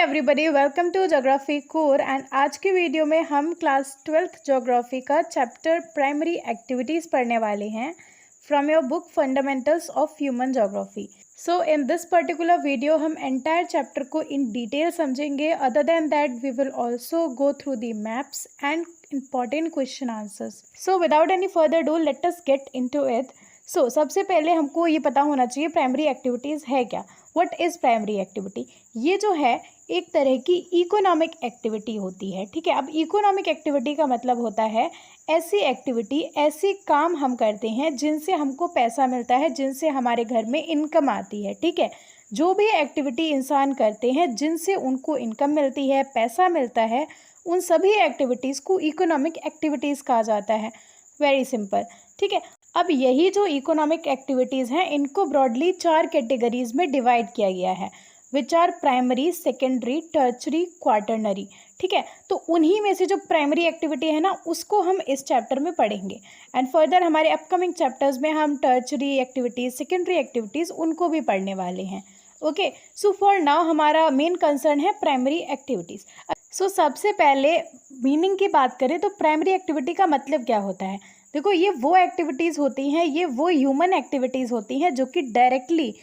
Everybody, welcome to geography core. And आज की video में हम क्लास 12th ज्योग्राफी का चैप्टर प्राइमरी एक्टिविटीज़ पढ़ने वाले हैं from your book fundamentals of human geography. So in this particular video हम एंटायर चैप्टर को इन डिटेल समझेंगे। Other than that we will also go through the maps and important question answers. So without any further ado, let us get into it. So सबसे पहले हमको ये पता होना चाहिए प्राइमरी एक्टिविटीज़ है क्या। What is primary activity? ये जो है एक तरह की इकोनॉमिक एक्टिविटी होती है। ठीक है, अब इकोनॉमिक एक्टिविटी का मतलब होता है ऐसी एक्टिविटी, ऐसे काम हम करते हैं जिनसे हमको पैसा मिलता है, जिनसे हमारे घर में इनकम आती है। ठीक है, जो भी एक्टिविटी इंसान करते हैं जिनसे उनको इनकम मिलती है, पैसा मिलता है, उन सभी एक्टिविटीज़ को इकोनॉमिक एक्टिविटीज़ कहा जाता है। Very simple. ठीक है, अब यही जो इकोनॉमिक एक्टिविटीज़ हैं इनको ब्रॉडली 4 कैटेगरीज में डिवाइड किया गया है, which are primary, secondary, tertiary, quaternary. ठीक है, तो उन्हीं में से जो प्राइमरी एक्टिविटी है ना उसको हम इस चैप्टर में पढ़ेंगे। एंड फर्दर हमारे अपकमिंग चैप्टर्स में हम टर्चरी एक्टिविटीज़, सेकेंडरी एक्टिविटीज़ उनको भी पढ़ने वाले हैं। ओके, सो फॉर नाउ हमारा मेन कंसर्न है प्राइमरी एक्टिविटीज़। सो सबसे पहले मीनिंग की बात करें तो प्राइमरी एक्टिविटी का मतलब क्या होता है। देखो, ये वो एक्टिविटीज़ होती हैं, ये वो ह्यूमन एक्टिविटीज़ होती हैं जो कि डायरेक्टली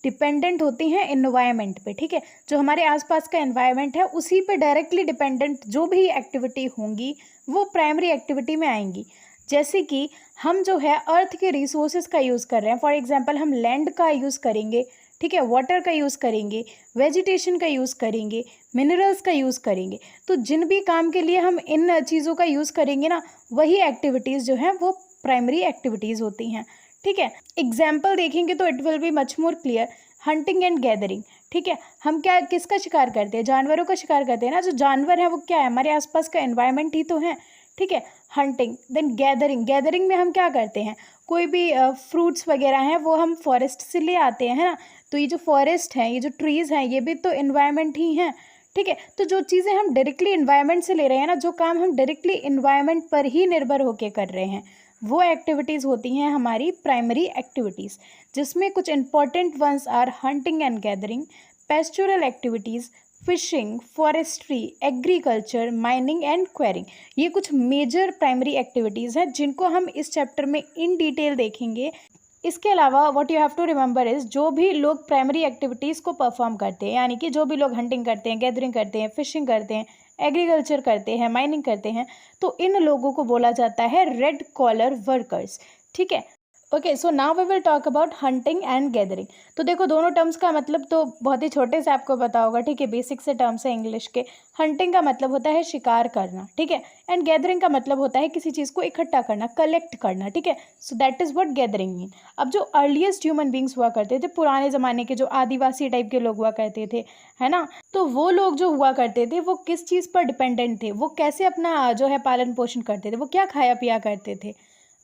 डिपेंडेंट होती हैं इन्वायरमेंट पे। ठीक है, जो हमारे आसपास का एनवायरनमेंट है उसी पे डायरेक्टली डिपेंडेंट जो भी एक्टिविटी होंगी वो प्राइमरी एक्टिविटी में आएंगी। जैसे कि हम जो है अर्थ के रिसोर्सेज का यूज़ कर रहे हैं, फॉर एग्जांपल हम लैंड का यूज़ करेंगे, ठीक है, वाटर का यूज़ करेंगे, वेजिटेशन का यूज़ करेंगे, मिनरल्स का यूज़ करेंगे। तो जिन भी काम के लिए हम इन चीज़ों का यूज़ करेंगे ना, वही एक्टिविटीज़ जो हैं वो प्राइमरी एक्टिविटीज़ होती हैं। ठीक है, एग्जाम्पल देखेंगे तो it will be much more clear. Hunting and gathering. ठीक है, हम क्या किसका शिकार करते हैं? जानवरों का शिकार करते हैं ना। जो जानवर हैं वो क्या है? हमारे आसपास का एनवायरनमेंट ही तो है। ठीक है, हंटिंग। Then gathering. गैदरिंग में हम क्या करते हैं? कोई भी फ्रूट्स वगैरह हैं वो हम फॉरेस्ट से ले आते हैं, है ना। तो ये जो फॉरेस्ट हैं, ये जो ट्रीज़ हैं, ये भी तो इन्वायरमेंट ही हैं। ठीक है, तो जो चीज़ें हम डायरेक्टली इन्वायरमेंट से ले रहे हैं ना, जो काम हम डायरेक्टली इन्वायरमेंट पर ही निर्भर होकर कर रहे हैं, वो एक्टिविटीज़ होती हैं हमारी प्राइमरी एक्टिविटीज़, जिसमें कुछ important ones are hunting and gathering, pastoral activities, fishing, forestry, agriculture, mining and quarrying. ये कुछ मेजर प्राइमरी एक्टिविटीज़ हैं जिनको हम इस चैप्टर में इन डिटेल देखेंगे। इसके अलावा what you have to remember is, जो भी लोग प्राइमरी एक्टिविटीज़ को परफॉर्म करते हैं, यानी कि जो भी लोग हंटिंग करते हैं, गैदरिंग करते हैं, फिशिंग करते हैं, एग्रीकल्चर करते हैं, माइनिंग करते हैं, तो इन लोगों को बोला जाता है रेड कॉलर वर्कर्स। ठीक है, okay, so now we will talk about hunting and gathering. तो देखो, दोनों टर्म्स का मतलब तो बहुत ही छोटे से आपको पता होगा। ठीक है, बेसिक से टर्म्स है इंग्लिश के। हंटिंग का मतलब होता है शिकार करना, ठीक है, एंड गैदरिंग का मतलब होता है किसी चीज़ को इकट्ठा करना, कलेक्ट करना। ठीक है, सो that is what gathering mean. अब जो अर्लीस्ट ह्यूमन बींग्स हुआ करते थे, पुराने ज़माने के जो आदिवासी टाइप के लोग हुआ करते थे, है ना, तो वो लोग जो हुआ करते थे वो किस चीज़ पर डिपेंडेंट थे, वो कैसे अपना जो है पालन पोषण करते थे, वो क्या खाया पिया करते थे?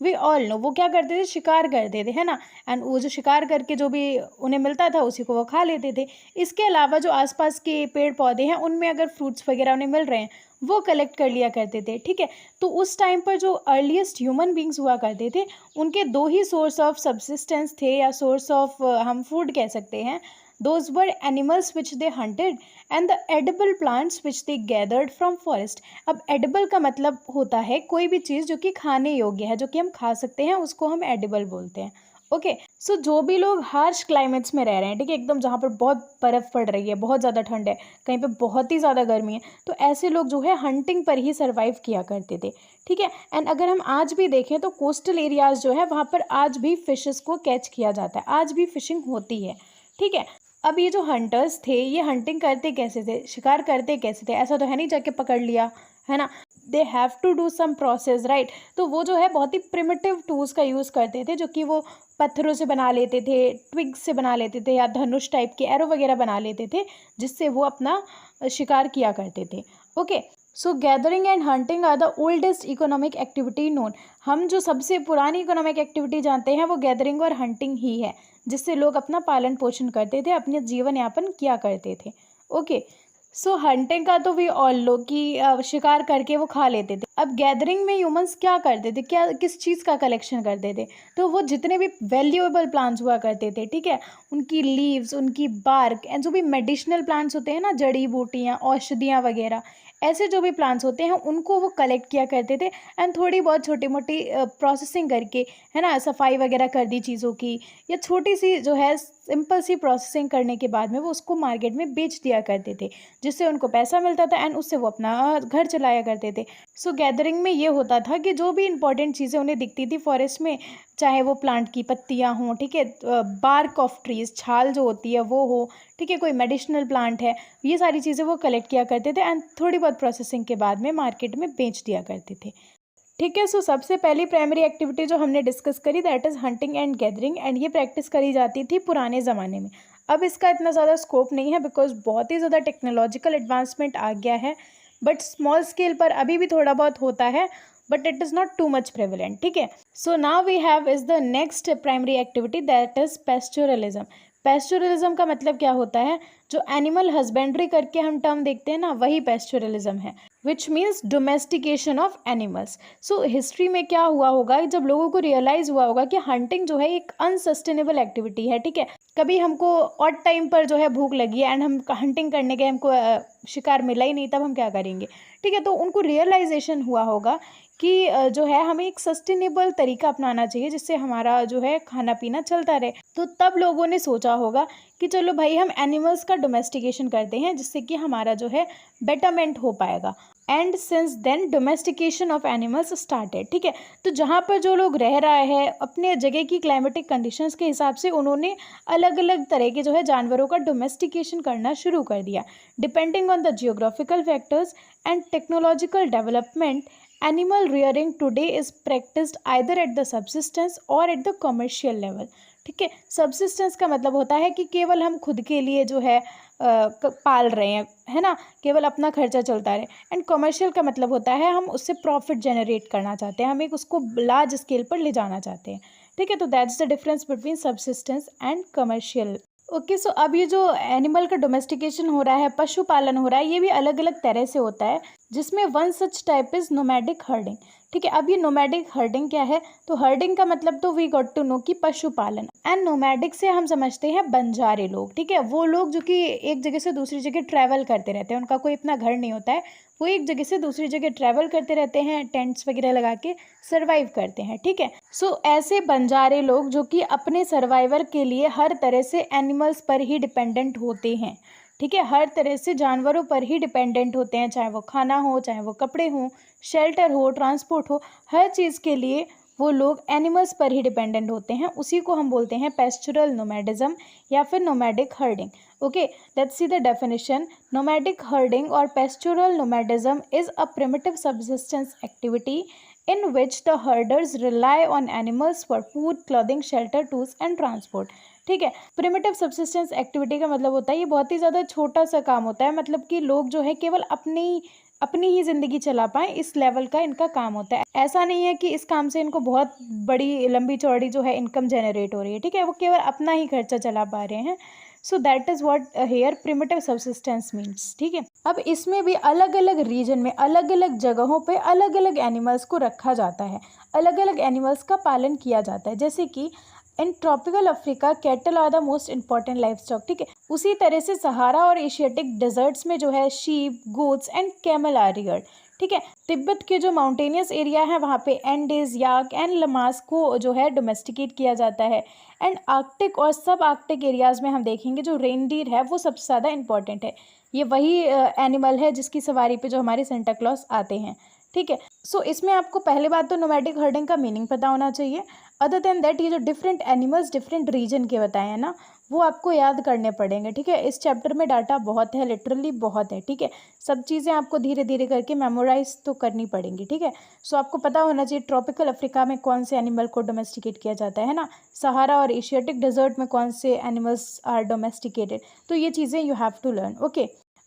वी ऑल नो वो क्या करते थे, शिकार करते थे, है ना। एंड वो जो शिकार करके जो भी उन्हें मिलता था उसी को वो खा लेते थे। इसके अलावा जो आसपास के पेड़ पौधे हैं उनमें अगर फ्रूट्स वगैरह उन्हें मिल रहे हैं वो कलेक्ट कर लिया करते थे। ठीक है, तो उस टाइम पर जो अर्लीस्ट ह्यूमन बींग्स हुआ करते थे उनके दो ही सोर्स ऑफ सब्सिस्टेंस थे, या सोर्स ऑफ हम फूड कह सकते हैं। Those were animals which they hunted and the edible plants which they gathered from forest. अब edible का मतलब होता है कोई भी चीज़ जो कि खाने योग्य है, जो कि हम खा सकते हैं, उसको हम edible बोलते हैं। ओके, सो जो भी लोग हार्श क्लाइमेट्स में रह रहे हैं, ठीक है, एकदम जहाँ पर बहुत बर्फ़ पड़ रही है, बहुत ज़्यादा ठंड है, कहीं पे बहुत ही ज़्यादा गर्मी है, तो ऐसे लोग जो है हंटिंग पर ही सर्वाइव किया करते थे। ठीक है, एंड अगर हम आज भी देखें तो कोस्टल एरियाज़ जो है वहाँ पर आज भी फिशेस को कैच किया जाता है, आज भी फिशिंग होती है। ठीक है, अब ये जो हंटर्स थे ये हंटिंग करते कैसे थे, शिकार करते कैसे थे? ऐसा तो है नहीं जाके पकड़ लिया, है ना। They have to do some process, right. तो वो जो है बहुत ही प्रिमिटिव टूल्स का यूज़ करते थे, जो कि वो पत्थरों से बना लेते थे, ट्विग्स से बना लेते थे, या धनुष टाइप के एरो वगैरह बना लेते थे, जिससे वो अपना शिकार किया करते थे। Okay, so gathering and hunting are the oldest economic activity known. हम जो सबसे पुरानी इकोनॉमिक एक्टिविटी जानते हैं वो गैदरिंग और हंटिंग ही है, जिससे लोग अपना पालन पोषण करते थे, अपने जीवन यापन किया करते थे। ओके, सो हंटिंग का तो वी ऑल लो कि शिकार करके वो खा लेते थे। अब गैदरिंग में ह्यूमंस क्या करते थे, क्या किस चीज़ का कलेक्शन करते थे, तो वो जितने भी वैल्यूएबल प्लांट्स हुआ करते थे, ठीक है, उनकी लीव्स, उनकी बार्क एंड जो भी मेडिसिनल प्लांट्स होते हैं ना, जड़ी बूटियाँ, औषधियाँ वगैरह, ऐसे जो भी प्लांट्स होते हैं उनको वो कलेक्ट किया करते थे एंड थोड़ी बहुत छोटी मोटी प्रोसेसिंग करके, है ना, सफाई वगैरह कर दी चीज़ों की, या छोटी सी जो है सिंपल सी प्रोसेसिंग करने के बाद में वो उसको मार्केट में बेच दिया करते थे, जिससे उनको पैसा मिलता था एंड उससे वो अपना घर चलाया करते थे। सो गैदरिंग में ये होता था कि जो भी इंपॉर्टेंट चीज़ें उन्हें दिखती थी फॉरेस्ट में, चाहे वो प्लांट की पत्तियां हों, ठीक है, बार्क ऑफ ट्रीज, छाल जो होती है वो हो, ठीक है, कोई मेडिसिनल प्लांट है, ये सारी चीज़ें वो कलेक्ट किया करते थे एंड थोड़ी बहुत प्रोसेसिंग के बाद में मार्केट में बेच दिया करते थे। ठीक है, सो सबसे पहली प्राइमरी एक्टिविटी जो हमने डिस्कस करी that is hunting and gathering, and ये प्रैक्टिस करी जाती थी पुराने ज़माने में। अब इसका इतना ज़्यादा स्कोप नहीं है बिकॉज बहुत ही ज़्यादा टेक्नोलॉजिकल एडवांसमेंट आ गया है, बट स्मॉल स्केल पर अभी भी थोड़ा बहुत होता है, but it is not too much prevalent. ठीक है, so now we have is the next primary activity that is pastoralism. Pastoralism का मतलब क्या होता है, जो एनिमल हस्बेंड्री करके हम टर्म देखते हैं ना, वही पेस्चुरलिज्म है, which means domestication of animals. So history में क्या हुआ होगा, जब लोगों को रियलाइज़ हुआ होगा कि हंटिंग जो है एक अनसस्टेनेबल एक्टिविटी है, ठीक है, कभी हमको ऑड टाइम पर जो है भूख लगी है एंड हम हंटिंग करने गए, हमको शिकार मिला ही नहीं, तब हम क्या करेंगे, ठीक है, तो उनको रियलाइजेशन हुआ होगा कि जो है हमें एक सस्टेनेबल तरीका अपनाना चाहिए जिससे हमारा जो है खाना पीना चलता रहे। तो तब लोगों ने सोचा होगा कि चलो भाई हम एनिमल्स का डोमेस्टिकेशन करते हैं जिससे कि हमारा जो है बेटरमेंट हो पाएगा। And since then domestication of animals started. ठीक है, तो जहाँ पर जो लोग रह रहे हैं अपने जगह की क्लाइमेटिक कंडीशंस के हिसाब से उन्होंने अलग अलग तरह के जो है जानवरों का डोमेस्टिकेशन करना शुरू कर दिया। Depending on the geographical factors and technological development, animal rearing today is practised either at the subsistence और एट द कमर्शियल लेवल। ठीक है, सब्सिस्टेंस का मतलब होता है कि केवल हम खुद के लिए जो है पाल रहे हैं, है ना, केवल अपना खर्चा चलता रहे। एंड कमर्शियल का मतलब होता है हम उससे प्रॉफिट जनरेट करना चाहते हैं, हम एक उसको लार्ज स्केल पर ले जाना चाहते हैं। ठीक है, तो that's the difference between subsistence and commercial. Okay, so अब ये जो एनिमल का डोमेस्टिकेशन हो रहा है, पशुपालन हो रहा है, ये भी अलग अलग तरह से होता है, जिसमें one such type is nomadic herding. ठीक है, अब ये नोमैडिक हर्डिंग क्या है, तो हर्डिंग का मतलब तो वी गॉट टू नो कि पशुपालन, एंड नोमैडिक से हम समझते हैं बंजारे लोग। ठीक है, वो लोग जो कि एक जगह से दूसरी जगह ट्रैवल करते रहते हैं, उनका कोई अपना घर नहीं होता है, वो एक जगह से दूसरी जगह ट्रैवल करते रहते हैं, टेंट्स वगैरह लगा के सर्वाइव करते हैं। ठीक है, सो ऐसे बंजारे लोग जो कि अपने सर्वाइवल के लिए हर तरह से एनिमल्स पर ही डिपेंडेंट होते हैं। ठीक है, हर तरह से जानवरों पर ही डिपेंडेंट होते हैं, चाहे वो खाना हो, चाहे वो कपड़े हों, शेल्टर हो, ट्रांसपोर्ट हो, हर चीज़ के लिए वो लोग एनिमल्स पर ही डिपेंडेंट होते हैं। उसी को हम बोलते हैं पेस्चुरल नोमैडिज्म या फिर nomadic herding. Okay, let's see the definition. Nomadic herding और pastoral nomadism is a primitive subsistence activity in which the herders rely on animals for food, clothing, shelter, tools and transport। ठीक है, primitive subsistence activity का मतलब होता है ये बहुत ही ज़्यादा छोटा सा काम होता है, मतलब कि लोग जो है केवल अपनी ही ज़िंदगी चला पाएँ, इस लेवल का इनका काम होता है। ऐसा नहीं है कि इस काम से इनको बहुत बड़ी लंबी चौड़ी जो है इनकम जनरेट हो रही है। ठीक है, वो केवल अपना ही खर्चा चला पा रहे हैं। So that is what here primitive subsistence means. ठीक है, अब इसमें भी अलग अलग रीजन में अलग अलग जगहों पे अलग अलग एनिमल्स को रखा जाता है, अलग अलग एनिमल्स का पालन किया जाता है। जैसे कि in tropical Africa cattle are the most important livestock. ठीक है, उसी तरह से सहारा और एशियाटिक डेजर्ट्स में जो है sheep, goats and camel are reared. ठीक है, तिब्बत के जो माउंटेनियस एरिया है वहाँ पे एंडीज, याक एंड लमास को जो है डोमेस्टिकेट किया जाता है। एंड आर्कटिक और सब आर्कटिक एरियाज़ में हम देखेंगे जो रेनडीर है वो सबसे ज़्यादा इंपॉर्टेंट है। ये वही एनिमल है जिसकी सवारी पे जो हमारे सेंटा क्लॉज आते हैं। ठीक है, सो इसमें आपको पहले बात तो नोमैडिक हर्डिंग का मीनिंग पता होना चाहिए। अदर देन दैट ये जो डिफरेंट एनिमल्स डिफरेंट रीजन के बताए हैं ना, वो आपको याद करने पड़ेंगे। ठीक है, इस चैप्टर में डाटा बहुत है, लिटरली बहुत है। ठीक है, सब चीज़ें आपको धीरे धीरे करके मेमोराइज तो करनी पड़ेंगी। ठीक है, सो आपको पता होना चाहिए ट्रॉपिकल अफ्रीका में कौन से एनिमल को डोमेस्टिकेट किया जाता है ना, सहारा और एशियाटिक डेजर्ट में कौन से एनिमल्स आर डोमेस्टिकेटेड, तो ये चीज़ें you have to learn.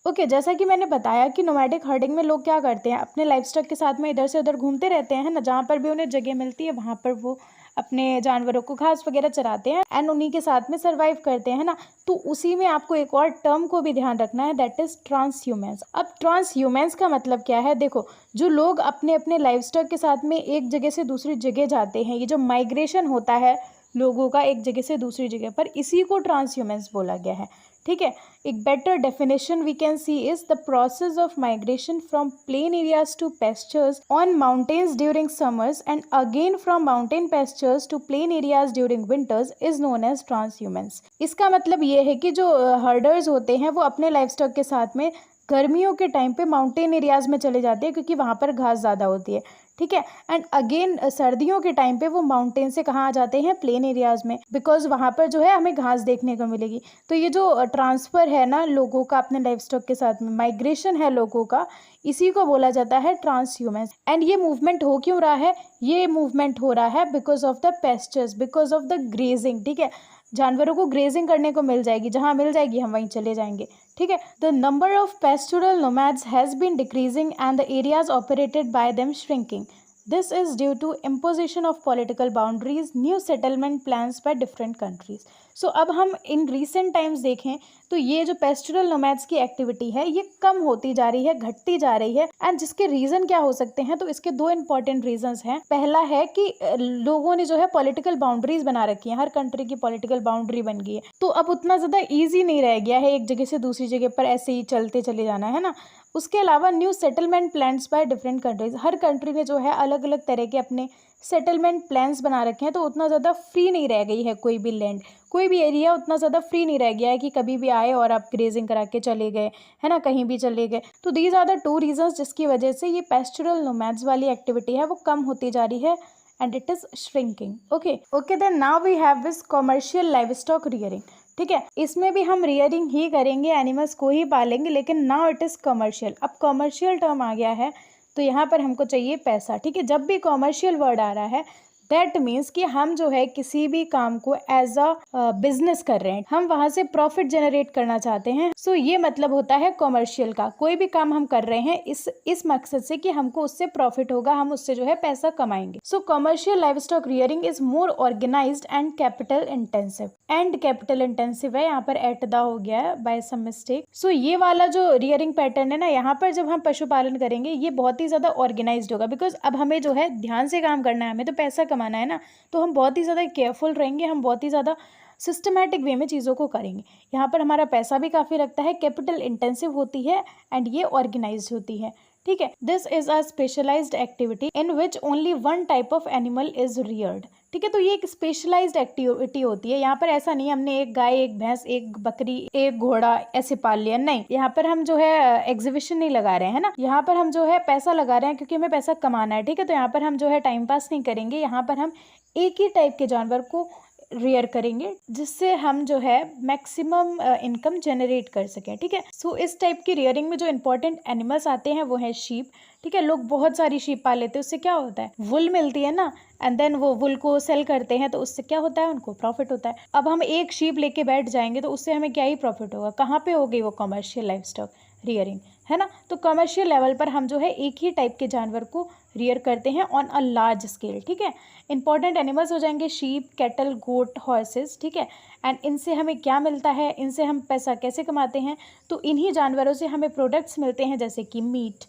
Okay, जैसा कि मैंने बताया कि नोमैडिक हर्डिंग में लोग क्या करते हैं, अपने लाइफ स्टॉक के साथ में इधर से उधर घूमते रहते हैं, है ना, जहाँ पर भी उन्हें जगह मिलती है वहाँ पर वो अपने जानवरों को घास वगैरह चराते हैं एंड उन्हीं के साथ में सर्वाइव करते हैं ना। तो उसी में आपको एक और टर्म को भी ध्यान रखना है, दैट इज ट्रांस ह्यूमंस। अब ट्रांस ह्यूमंस का मतलब क्या है, देखो जो लोग अपने अपने लाइफ स्टॉक के साथ में एक जगह से दूसरी जगह जाते हैं, ये जो माइग्रेशन होता है लोगों का एक जगह से दूसरी जगह पर, इसी को ट्रांस ह्यूमंस बोला गया है। ठीक है, एक better definition we can see is the process of migration from plain areas to pastures on mountains during summers and again from mountain pastures to plain areas during winters is known as transhumance. इसका मतलब ये है कि जो herders होते हैं वो अपने लाइफ स्टॉक के साथ में गर्मियों के टाइम पे माउंटेन एरियाज में चले जाते हैं क्योंकि वहाँ पर घास ज़्यादा होती है। ठीक है, एंड अगेन सर्दियों के टाइम पे वो माउंटेन से कहाँ आ जाते हैं, प्लेन एरियाज में, बिकॉज वहाँ पर जो है हमें घास देखने को मिलेगी। तो ये जो ट्रांसफ़र है ना लोगों का अपने लाइफ स्टॉक के साथ में, माइग्रेशन है लोगों का, इसी को बोला जाता है ट्रांस ह्यूमंस। एंड ये मूवमेंट हो क्यों रहा है, ये मूवमेंट हो रहा है because of the pastures, because of the grazing. ठीक है, जानवरों को ग्रेजिंग करने को मिल जाएगी, जहाँ मिल जाएगी हम वहीं चले जाएंगे। ठीक है, the number of pastoral nomads has been decreasing and the areas operated by them shrinking. This is due to imposition of political boundaries, new settlement plans by different countries. So अब हम इन recent times देखें तो ये जो pastoral nomads की activity है ये कम होती जा रही है, घटती जा रही है। एंड जिसके रीज़न क्या हो सकते हैं, तो इसके दो इंपॉर्टेंट रीजंस हैं। पहला है कि लोगों ने जो है पॉलिटिकल बाउंड्रीज बना रखी हैं, हर कंट्री की पॉलिटिकल बाउंड्री बन गई है, तो अब उतना ज़्यादा ईजी नहीं रह गया है एक जगह से दूसरी जगह पर ऐसे ही चलते चले जाना, है ना। उसके अलावा new settlement plans by different countries, her country ने जो है अलग अलग तरह के अपने सेटलमेंट प्लान्स बना रखे हैं, तो उतना ज़्यादा फ्री नहीं रह गई है कोई भी लैंड, कोई भी एरिया उतना ज़्यादा फ्री नहीं रह गया है कि कभी भी आए और आप ग्रेजिंग करा के चले गए, है ना, कहीं भी चले गए। तो these are the two reasons जिसकी वजह से ये पेस्टोरल नोमैड्स वाली एक्टिविटी है वो कम होती जा रही है and it is shrinking. Okay then now we have this commercial livestock rearing. ठीक है, इसमें भी हम रियरिंग ही करेंगे, एनिमल्स को ही पालेंगे, लेकिन नाउ इट इज़ कमर्शियल। अब कमर्शियल टर्म आ गया है तो यहाँ पर हमको चाहिए पैसा। ठीक है, जब भी कमर्शियल वर्ड आ रहा है दैट मीन्स कि हम जो है किसी भी काम को एज अ बिजनेस कर रहे हैं, हम वहाँ से प्रॉफिट जनरेट करना चाहते हैं। सो ये मतलब होता है कमर्शियल का, कोई भी काम हम कर रहे हैं इस मकसद से कि हमको उससे प्रॉफिट होगा, हम उससे जो है पैसा कमाएंगे। So commercial livestock rearing is more organised and capital intensive. And capital intensive है, यहाँ पर एट द हो गया है बाय सम मिस्टेक। सो ये वाला जो रियरिंग पैटर्न है ना, यहाँ पर जब हम पशुपालन करेंगे ये बहुत ही ज़्यादा ऑर्गेनाइज्ड होगा, बिकॉज अब हमें जो है ध्यान से काम करना है, हमें तो पैसा कमाना है ना, तो हम बहुत ही ज़्यादा केयरफुल रहेंगे, हम बहुत ही ज़्यादा सिस्टमैटिक वे में चीज़ों को करेंगे। यहाँ पर हमारा पैसा भी काफ़ी लगता है, कैपिटल इंटेंसिव होती है एंड ये ऑर्गेनाइज्ड होती है। ठीक है, this is a specialised activity in which only one type of animal is reared. ठीक है, तो ये एक स्पेशलाइज्ड एक्टिविटी होती है। यहाँ पर ऐसा नहीं हमने एक गाय, एक भैंस, एक बकरी, एक घोड़ा ऐसे पाल लिया, नहीं। यहाँ पर हम जो है एग्जीबिशन नहीं लगा रहे हैं ना, यहाँ पर हम जो है पैसा लगा रहे हैं क्योंकि हमें पैसा कमाना है। ठीक है, तो यहाँ पर हम जो है टाइम पास नहीं करेंगे, यहाँ पर हम एक ही टाइप के जानवर को रियर करेंगे जिससे हम जो है मैक्सिमम इनकम जनरेट कर सकें। ठीक है, सो इस टाइप की रियरिंग में जो इंपॉर्टेंट एनिमल्स आते हैं वो है शीप। ठीक है, लोग बहुत सारी शीप पाल लेते हैं, उससे क्या होता है, वुल मिलती है ना, एंड देन वो वुल को सेल करते हैं तो उससे क्या होता है, उनको प्रॉफिट होता है। अब हम एक शीप लेके बैठ जाएंगे तो उससे हमें क्या ही प्रॉफिट होगा, कहाँ पे होगी वो कमर्शियल लाइवस्टॉक रियरिंग, है ना। तो कमर्शियल लेवल पर हम जो है एक ही टाइप के जानवर को रियर करते हैं ऑन अ लार्ज स्केल। ठीक है, इंपॉर्टेंट एनिमल्स हो जाएंगे शीप, कैटल, गोट, हॉर्सेस। ठीक है, एंड इनसे हमें क्या मिलता है, इनसे हम पैसा कैसे कमाते हैं, तो इन्हीं जानवरों से हमें प्रोडक्ट्स मिलते हैं जैसे कि meat,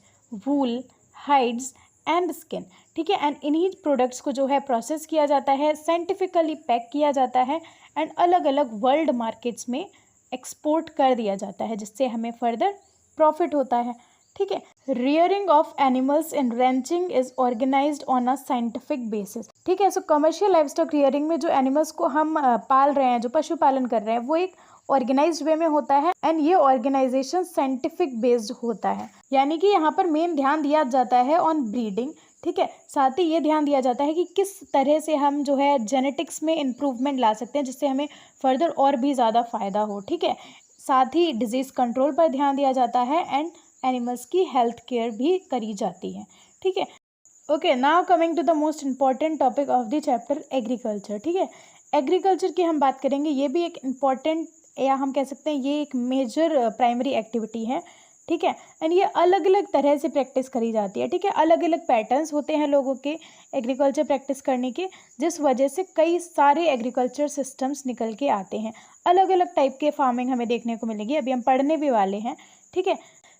wool, hides and skin. ठीक है, एंड इन्हीं प्रोडक्ट्स को जो है प्रोसेस किया जाता है, साइंटिफिकली पैक किया जाता है एंड अलग अलग वर्ल्ड मार्केट्स में एक्सपोर्ट कर दिया जाता है, जिससे हमें फर्दर प्रॉफिट होता है। ठीक है, rearing of animals in ranching is organised on a scientific basis. ठीक है, सो कमर्शियल लाइवस्टॉक रियरिंग में जो एनिमल्स को हम पाल रहे हैं, जो पशुपालन कर रहे हैं, वो एक ऑर्गेनाइज्ड वे में होता है एंड ये ऑर्गेनाइजेशन साइंटिफिक बेस्ड होता है, यानी कि यहाँ पर मेन ध्यान दिया जाता है ऑन ब्रीडिंग। ठीक है, साथ ही ये ध्यान दिया जाता है कि किस तरह से हम जो है जेनेटिक्स में इम्प्रूवमेंट ला सकते हैं जिससे हमें फर्दर और भी ज़्यादा फ़ायदा हो। ठीक है, साथ ही डिजीज़ कंट्रोल पर ध्यान दिया जाता है एंड एनिमल्स की हेल्थ केयर भी करी जाती है। ठीक है, okay, now coming to the most important topic of the chapter agriculture. ठीक है, एग्रीकल्चर की हम बात करेंगे, ये भी एक इम्पॉर्टेंट या हम कह सकते हैं ये एक मेजर प्राइमरी एक्टिविटी है। ठीक है। एंड ये अलग अलग तरह से प्रैक्टिस करी जाती है, ठीक है। अलग अलग पैटर्न्स होते हैं लोगों के एग्रीकल्चर प्रैक्टिस करने के, जिस वजह से कई सारे एग्रीकल्चर सिस्टम्स निकल के आते हैं। अलग अलग टाइप के फार्मिंग हमें देखने को मिलेगी, अभी हम पढ़ने भी वाले हैं, ठीक है।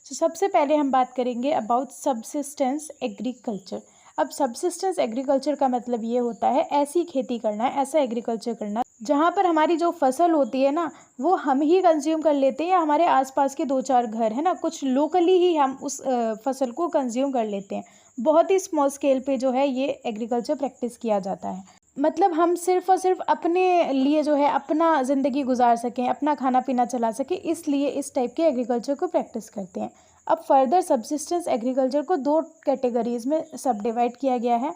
तो सबसे पहले हम बात करेंगे अबाउट सबसिस्टेंस एग्रीकल्चर। अब सबसिस्टेंस एग्रीकल्चर का मतलब ये होता है ऐसी खेती करना, ऐसा एग्रीकल्चर करना जहाँ पर हमारी जो फसल होती है ना वो हम ही कंज्यूम कर लेते हैं, या हमारे आसपास के 2-4 घर है ना, कुछ लोकली ही हम उस फसल को कंज्यूम कर लेते हैं। बहुत ही स्मॉल स्केल पे जो है ये एग्रीकल्चर प्रैक्टिस किया जाता है। मतलब हम सिर्फ और सिर्फ अपने लिए जो है अपना ज़िंदगी गुजार सकें, अपना खाना पीना चला सकें, इसलिए इस टाइप के एग्रीकल्चर को प्रैक्टिस करते हैं। अब फर्दर सबसिस्टेंस एग्रीकल्चर को 2 कैटेगरीज में सब डिवाइड किया गया है,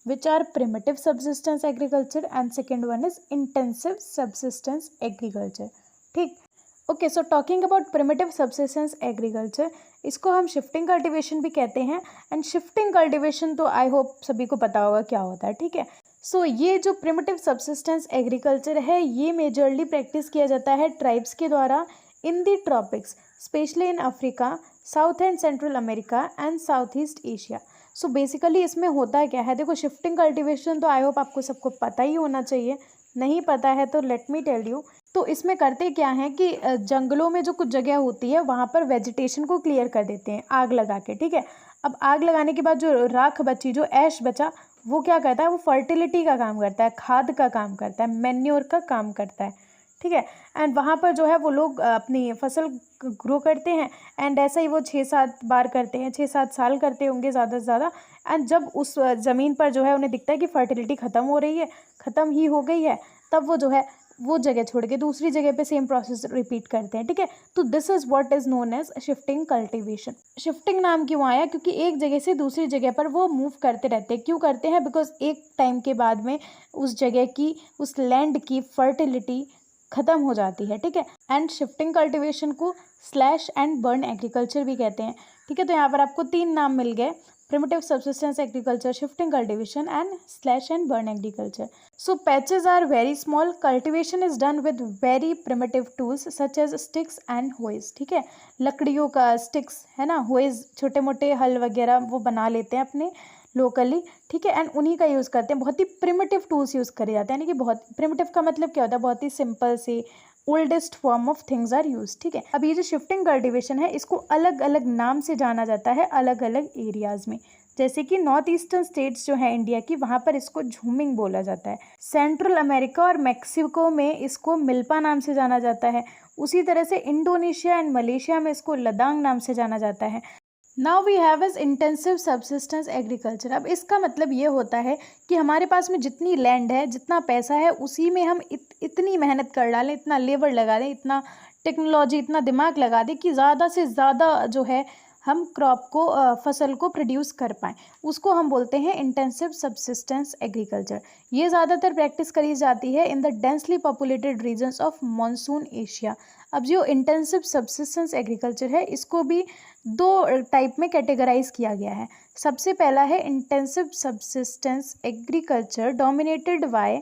which are primitive subsistence agriculture and second one is intensive subsistence agriculture, ठीक। Okay, so talking about primitive subsistence agriculture, इसको हम शिफ्टिंग कल्टीवेशन भी कहते हैं। एंड शिफ्टिंग कल्टीवेशन तो आई होप सभी को पता होगा क्या होता है, ठीक है। सो ये जो प्रिमिटिव सबसिस्टेंस एग्रीकल्चर है ये मेजरली प्रैक्टिस किया जाता है ट्राइब्स के द्वारा in the tropics, specially in Africa, south and central America and south east Asia. So basically इसमें होता क्या है, देखो शिफ्टिंग कल्टीवेशन तो आई होप आपको सबको पता ही होना चाहिए, नहीं पता है तो लेट मी टेल यू। तो इसमें करते क्या है कि जंगलों में जो कुछ जगह होती है वहाँ पर वेजिटेशन को क्लियर कर देते हैं आग लगा के, ठीक है। अब आग लगाने के बाद जो राख बची, जो ऐश बचा, वो क्या करता है, वो फर्टिलिटी का काम करता है, खाद का काम करता है, मैन्योर का काम करता है, ठीक है। एंड वहाँ पर जो है वो लोग अपनी फसल ग्रो करते हैं। एंड ऐसा ही वो 6-7 बार करते हैं, 6-7 साल करते होंगे ज़्यादा से ज़्यादा। एंड जब उस ज़मीन पर जो है उन्हें दिखता है कि फर्टिलिटी ख़त्म हो रही है, ख़त्म ही हो गई है, तब वो जो है वो जगह छोड़ के दूसरी जगह पे सेम प्रोसेस रिपीट करते हैं, ठीक है। तो this is what is known as shifting cultivation. Shifting नाम क्यों आया, क्योंकि एक जगह से दूसरी जगह पर वो मूव करते रहते हैं। क्यों करते हैं, बिकॉज एक टाइम के बाद में उस जगह की, उस लैंड की फर्टिलिटी ख़त्म हो जाती है, ठीक है। एंड शिफ्टिंग कल्टीवेशन को स्लैश एंड बर्न एग्रीकल्चर भी कहते हैं, ठीक है। तो यहाँ पर आपको 3 नाम मिल गए, primitive subsistence agriculture, shifting cultivation and slash and burn agriculture. So patches are very small. Cultivation is done with very primitive tools such as sticks and hoes, ठीक है। लकड़ियों का sticks है ना, hoes छोटे मोटे हल वगैरह वो बना लेते हैं अपने लोकली, ठीक है। एंड उन्हीं का यूज़ करते हैं, बहुत ही प्रिमिटिव टूल्स यूज़ करे जाते हैं, यानी कि बहुत प्रिमिटिव का मतलब क्या होता है, बहुत ही सिंपल से oldest form of things are use, ठीक है। अब ये जो शिफ्टिंग कल्टीवेशन है इसको अलग अलग नाम से जाना जाता है अलग अलग एरियाज़ में, जैसे कि नॉर्थ ईस्टर्न स्टेट्स जो है इंडिया की, वहाँ पर इसको झूमिंग बोला जाता है। सेंट्रल अमेरिका और मैक्सिको में इसको मिल्पा नाम से जाना जाता है। उसी तरह से इंडोनेशिया एंड मलेशिया में इसको लदांग नाम से जाना जाता है। Now we have is intensive subsistence agriculture. अब इसका मतलब ये होता है कि हमारे पास में जितनी लैंड है, जितना पैसा है, उसी में हम इतनी मेहनत कर डालें, इतना लेबर लगा दें, इतना टेक्नोलॉजी, इतना दिमाग लगा दें कि ज़्यादा से ज़्यादा जो है हम क्रॉप को, फसल को प्रोड्यूस कर पाएँ, उसको हम बोलते हैं इंटेंसिव सबसिस्टेंस एग्रीकल्चर। ये ज़्यादातर प्रैक्टिस करी जाती है in the densely populated regions of monsoon Asia. अब जो इंटेंसिव सबसिस्टेंस एग्रीकल्चर है इसको भी 2 टाइप में कैटेगराइज किया गया है। सबसे पहला है intensive subsistence agriculture dominated by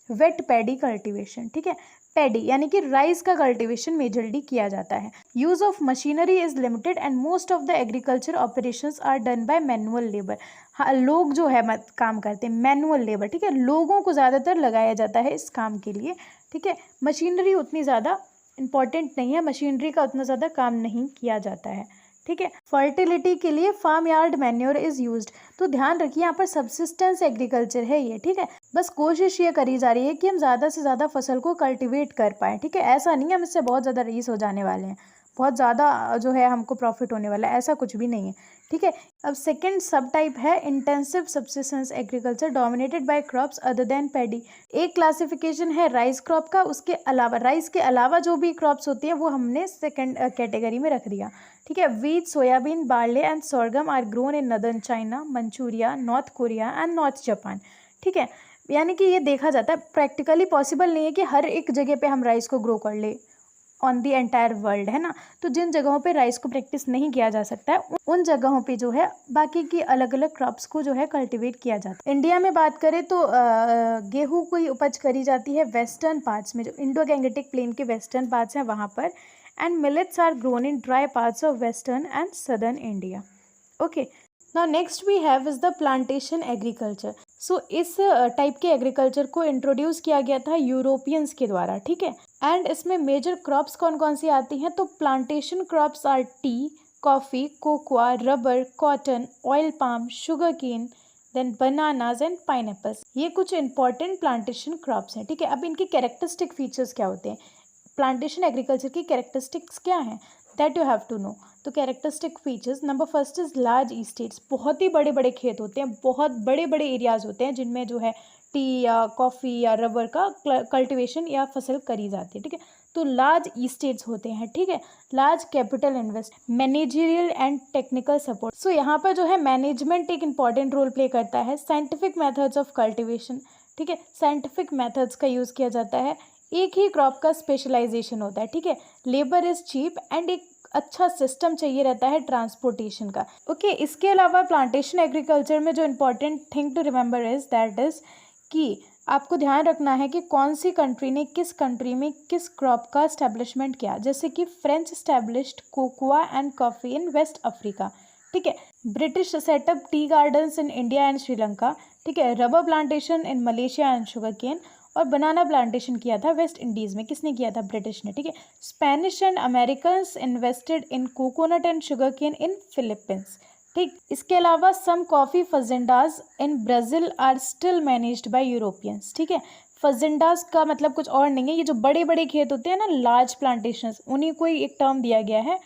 weight paddy cultivation, ठीक है। पैडी यानी कि राइस का कल्टीवेशन मेजरली किया जाता है। Use of machinery is limited and most of the agriculture operations are done by manual labour. हाँ, लोग जो है काम करते हैं, मैनुअल लेबर, ठीक है। लोगों को ज़्यादातर लगाया जाता है इस काम के लिए, ठीक है। मशीनरी उतनी ज़्यादा इम्पॉर्टेंट नहीं है, मशीनरी का उतना ज़्यादा काम नहीं किया जाता है, ठीक है। फर्टिलिटी के लिए farm yard manure is used. तो ध्यान रखिए यहाँ पर सबसिस्टेंस एग्रीकल्चर है ये, ठीक है। बस कोशिश ये करी जा रही है कि हम ज़्यादा से ज़्यादा फसल को कल्टीवेट कर पाएँ, ठीक है। ऐसा नहीं है हम इससे बहुत ज़्यादा रईस हो जाने वाले हैं, बहुत ज़्यादा जो है हमको प्रॉफिट होने वाला है, ऐसा कुछ भी नहीं है, ठीक है। अब सेकंड सब टाइप है intensive subsistence agriculture dominated by crops other than paddy. एक क्लासिफिकेशन है राइस क्रॉप का, उसके अलावा राइस के अलावा जो भी क्रॉप्स होती हैं वो हमने सेकंड कैटेगरी में रख दिया, ठीक है। Wheat, soybean, barley and sorghum are grown in northern China, Manchuria, North Korea and north Japan, ठीक है। यानी कि ये देखा जाता है प्रैक्टिकली पॉसिबल नहीं है कि हर एक जगह पे हम राइस को ग्रो कर ले ऑन दी एंटायर वर्ल्ड, है ना। तो जिन जगहों पे राइस को प्रैक्टिस नहीं किया जा सकता है उन जगहों पे जो है बाकी की अलग अलग क्रॉप्स को जो है कल्टीवेट किया जाता है। इंडिया में बात करें तो गेहूँ की उपज करी जाती है वेस्टर्न पार्ट्स में, जो इंडो गैंगेटिक प्लेन के वेस्टर्न पार्ट्स हैं वहाँ पर। and millets are grown in dry parts of western and southern India. Okay. Now next we have is the plantation agriculture. So इस टाइप के एग्रीकल्चर को introduce किया गया था यूरोपियंस के द्वारा, ठीक है। एंड इसमें मेजर क्रॉप्स कौन कौन सी आती हैं, तो plantation crops are tea, coffee, cocoa, rubber, cotton, oil palm, sugar cane, then bananas and pineapples. ये कुछ इंपॉर्टेंट प्लांटेशन क्रॉप्स हैं, ठीक है। अब इनके कैरेक्टरिस्टिक फीचर्स क्या होते हैं, प्लांटेशन एग्रीकल्चर की कैरेक्टरिस्टिक्स क्या हैं, that you have to know. तो characteristic features, number first is large estates, बहुत ही बड़े बड़े खेत होते हैं, बहुत बड़े बड़े एरियाज होते हैं जिनमें जो है टी या कॉफ़ी या रबर का कल्टीवेशन या फसल करी जाती है, ठीक है। तो लार्ज इस्टेट्स होते हैं, ठीक है। Large capital invest, managerial and technical support. So यहाँ पर जो है मैनेजमेंट एक इंपॉर्टेंट रोल प्ले करता है। साइंटिफिक मेथड्स ऑफ कल्टीवेशन, ठीक है, साइंटिफिक मेथड्स का यूज़ किया जाता है। एक ही क्रॉप का स्पेशलाइजेशन होता है, ठीक है। लेबर इज़ चीप एंड एक अच्छा सिस्टम चाहिए रहता है ट्रांसपोर्टेशन का। ओके, इसके अलावा प्लांटेशन एग्रीकल्चर में जो important thing to remember is that is कि आपको ध्यान रखना है कि कौन सी कंट्री ने किस कंट्री में किस क्रॉप का एस्टेब्लिशमेंट किया। जैसे कि French established cocoa and coffee in West Africa, ठीक है। British setup tea gardens in India and Sri Lanka, ठीक है। Rubber plantation in Malaysia and sugar cane, और बनाना प्लांटेशन किया था वेस्ट इंडीज़ में, किसने किया था, ब्रिटिश ने, ठीक है। Spanish and Americans invested in coconut and sugar cane in Philippines, ठीक। इसके अलावा some coffee fazendas in Brazil are still managed by Europeans, ठीक है। फजेंडाज का मतलब कुछ और नहीं है, ये जो बड़े बड़े खेत होते हैं ना, लार्ज प्लांटेशंस, उन्हीं को ही एक टर्म दिया गया है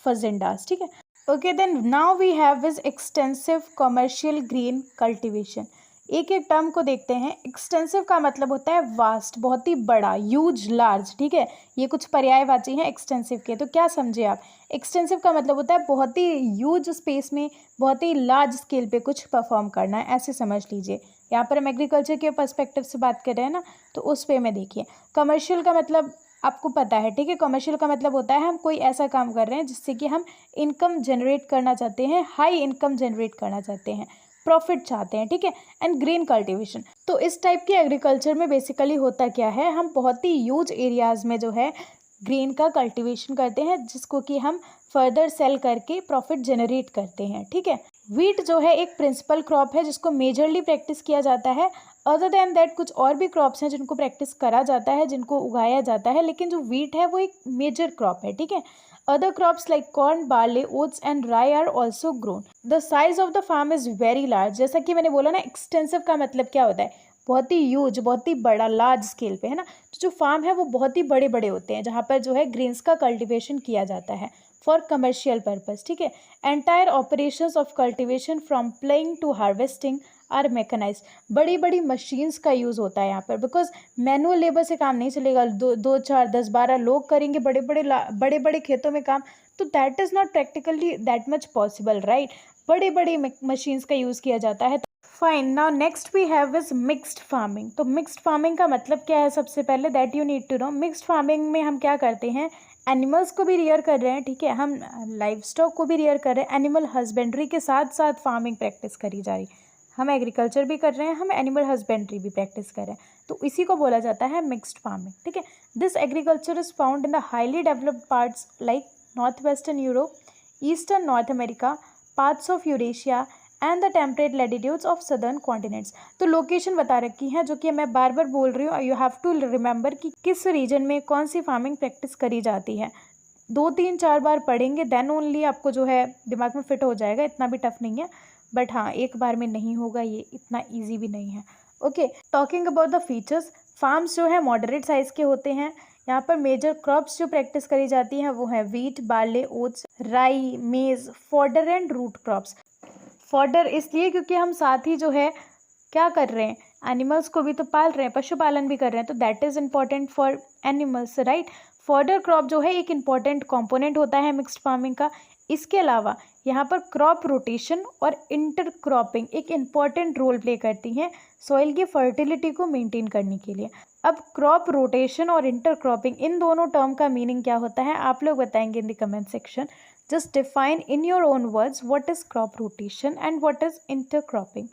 फजेंडाज, ठीक है। Okay, then now we have is extensive commercial grain cultivation. एक एक टर्म को देखते हैं। एक्सटेंसिव का मतलब होता है वास्ट, बहुत ही बड़ा, ह्यूज, लार्ज, ठीक है। ये कुछ पर्यायवाची हैं एक्सटेंसिव के, तो क्या समझे आप। एक्सटेंसिव का मतलब होता है बहुत ही ह्यूज स्पेस में, बहुत ही लार्ज स्केल पे कुछ परफॉर्म करना है, ऐसे समझ लीजिए। यहाँ पर हम एग्रीकल्चर के पर्सपेक्टिव से बात कर रहे हैं ना, तो उस वे में देखिए। कमर्शियल का मतलब आपको पता है, ठीक है। कमर्शियल का मतलब होता है हम कोई ऐसा काम कर रहे हैं जिससे कि हम इनकम जनरेट करना चाहते हैं, हाई इनकम जनरेट करना चाहते हैं, प्रॉफिट चाहते हैं, ठीक है। एंड ग्रीन कल्टीवेशन, तो इस टाइप के एग्रीकल्चर में बेसिकली होता क्या है, हम बहुत ही ह्यूज एरियाज़ में जो है ग्रीन का कल्टीवेशन करते हैं, जिसको कि हम फर्दर सेल करके प्रॉफिट जनरेट करते हैं, ठीक है। वीट जो है एक प्रिंसिपल क्रॉप है जिसको मेजरली प्रैक्टिस किया जाता है। अदर देन दैट कुछ और भी क्रॉप्स हैं जिनको प्रैक्टिस करा जाता है, जिनको उगाया जाता है, लेकिन जो वीट है वो एक मेजर क्रॉप है, ठीक है। Other crops like corn, barley, oats and rye are also grown. The size of the farm is very large. जैसा कि मैंने बोला ना, एक्सटेंसिव का मतलब क्या होता है, बहुत ही ह्यूज, बहुत ही बड़ा, लार्ज स्केल पे, है ना। तो जो फार्म है वो बहुत ही बड़े बड़े होते हैं, जहाँ पर जो है ग्रेन्स का कल्टीवेशन किया जाता है फॉर कमर्शियल पर्पस, ठीक है। Entire operations of cultivation from ploughing to harvesting are mechanise. बड़ी बड़ी मशीन्स का यूज़ होता है यहाँ पर, बिकॉज मैनुअल लेबर से काम नहीं चलेगा। दो 4 10 12 लोग करेंगे बड़े बड़े खेतों में काम, तो that is not practically that much possible, right. बड़े बड़े मशीन्स का यूज़ किया जाता है। Fine, now next we have is mixed farming. तो मिक्स्ड फार्मिंग का मतलब क्या है, सबसे पहले that you need to know. Mixed farming में हम क्या करते हैं, एनिमल्स को भी रियर कर रहे हैं, ठीक है, हम लाइव स्टॉक को भी रियर कर रहे हैं। एनिमल हस्बेंड्री के साथ साथ फार्मिंग प्रैक्टिस करी जा रही, हम एग्रीकल्चर भी कर रहे हैं, हम एनिमल हस्बेंड्री भी प्रैक्टिस कर रहे हैं, तो इसी को बोला जाता है मिक्स्ड फार्मिंग, ठीक है। This agriculture is found in the highly developed parts like north western Europe, eastern north America, parts of Eurasia and the temperate latitudes of southern continents. तो लोकेशन बता रखी है, जो कि मैं बार बार बोल रही हूँ, यू हैव टू रिमेंबर कि किस रीजन में कौन सी फार्मिंग प्रैक्टिस करी जाती है। 2 3 4 बार पढ़ेंगे देन ओनली आपको जो है दिमाग में फिट हो जाएगा, इतना भी टफ नहीं है, बट हाँ एक बार में नहीं होगा, ये इतना ईजी भी नहीं है। Okay, talking about the features, farms जो है मॉडरेट साइज़ के होते हैं। यहाँ पर मेजर क्रॉप्स जो प्रैक्टिस करी जाती हैं वो है wheat, barley, oats, rye, maize, fodder and root crops. Fodder इसलिए क्योंकि हम साथ ही जो है क्या कर रहे हैं, एनिमल्स को भी तो पाल रहे हैं, पशुपालन भी कर रहे हैं, तो that is important for animals, right. Fodder crop जो है एक इम्पॉर्टेंट कंपोनेंट होता है मिक्स्ड फार्मिंग का। इसके अलावा यहाँ पर क्रॉप रोटेशन और इंटर क्रॉपिंग एक इम्पॉर्टेंट रोल प्ले करती हैं सॉइल की फर्टिलिटी को मेंटेन करने के लिए। अब क्रॉप रोटेशन और इंटर क्रॉपिंग, इन दोनों टर्म का मीनिंग क्या होता है आप लोग बताएंगे in the comment section. Just define in your own words what is crop rotation and what is intercropping.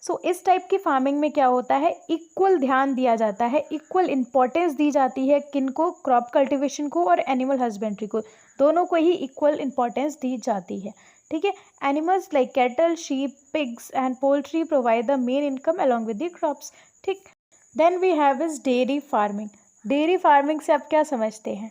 So इस टाइप की फार्मिंग में क्या होता है, इक्वल ध्यान दिया जाता है, इक्वल इम्पोर्टेंस दी जाती है, किनको, क्रॉप कल्टीवेशन को और एनिमल हस्बेंड्री को, दोनों को ही इक्वल इम्पोर्टेंस दी जाती है। ठीक है। Animals like cattle, sheep, pigs and poultry provide the main income along with the crops. ठीक। Then we have is dairy farming. Dairy farming से आप क्या समझते हैं,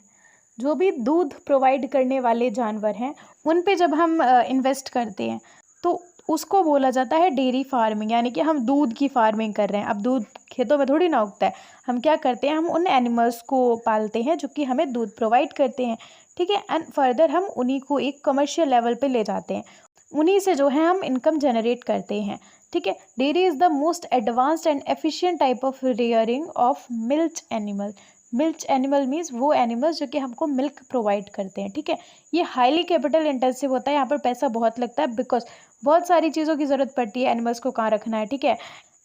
जो भी दूध प्रोवाइड करने वाले जानवर हैं उन पे जब हम इन्वेस्ट करते हैं तो उसको बोला जाता है डेयरी फार्मिंग, यानी कि हम दूध की फार्मिंग कर रहे हैं। अब दूध खेतों में थोड़ी ना उगता है, हम क्या करते हैं, हम उन एनिमल्स को पालते हैं जो कि हमें दूध प्रोवाइड करते हैं। ठीक है। एंड फर्दर हम उन्हीं को एक कमर्शियल लेवल पे ले जाते हैं, उन्हीं से जो है हम इनकम जनरेट करते हैं। ठीक है। Dairy is the most advanced and efficient type of rearing of milk animal. Milk animal means वो एनिमल्स जो कि हमको मिल्क प्रोवाइड करते हैं। ठीक है। ये हाईली कैपिटल इंटेंसिव होता है, यहाँ पर पैसा बहुत लगता है, बिकॉज बहुत सारी चीज़ों की ज़रूरत पड़ती है, एनिमल्स को कहाँ रखना है। ठीक है।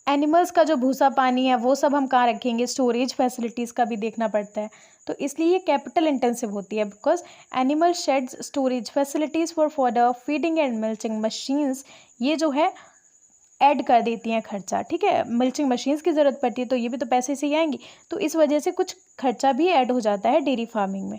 एनिमल्स का जो भूसा पानी है वो सब हम कहाँ रखेंगे, स्टोरेज फैसिलिटीज़ का भी देखना पड़ता है, तो इसलिए ये कैपिटल इंटेंसिव होती है। Because animal shades storage facilities for for feeding and milching machines, ये जो है ऐड कर देती हैं खर्चा। ठीक है। मिल्चिंग मशीन्स की ज़रूरत पड़ती है तो ये भी तो पैसे से ही आएंगी, तो इस वजह से कुछ खर्चा भी ऐड हो जाता है डेयरी फार्मिंग में।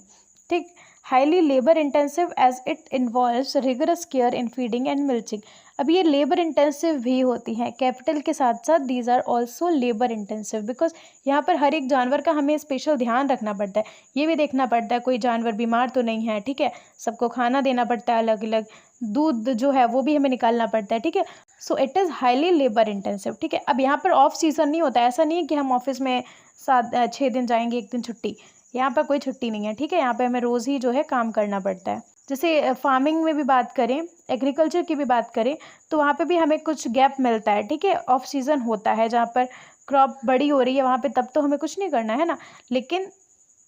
ठीक। Highly labour intensive as it involves rigorous care in feeding and milking. अब ये लेबर इंटेंसिव भी होती हैं, कैपिटल के साथ साथ these are also labour intensive, because यहाँ पर हर एक जानवर का हमें स्पेशल ध्यान रखना पड़ता है, ये भी देखना पड़ता है कोई जानवर बीमार तो नहीं है। ठीक है। सबको खाना देना पड़ता है अलग अलग, दूध जो है वो भी हमें निकालना पड़ता है। ठीक है। So it is highly labour intensive. ठीक है। अब यहाँ पर ऑफ सीज़न नहीं होता है, ऐसा नहीं है कि हम ऑफिस में 6 दिन जाएंगे, 1 दिन छुट्टी, यहाँ पर कोई छुट्टी नहीं है। ठीक है। यहाँ पे हमें रोज़ ही जो है काम करना पड़ता है। जैसे फार्मिंग में भी बात करें, एग्रीकल्चर की भी बात करें, तो वहाँ पे भी हमें कुछ गैप मिलता है। ठीक है। ऑफ सीज़न होता है जहाँ पर क्रॉप बड़ी हो रही है, वहाँ पे तब तो हमें कुछ नहीं करना है ना, लेकिन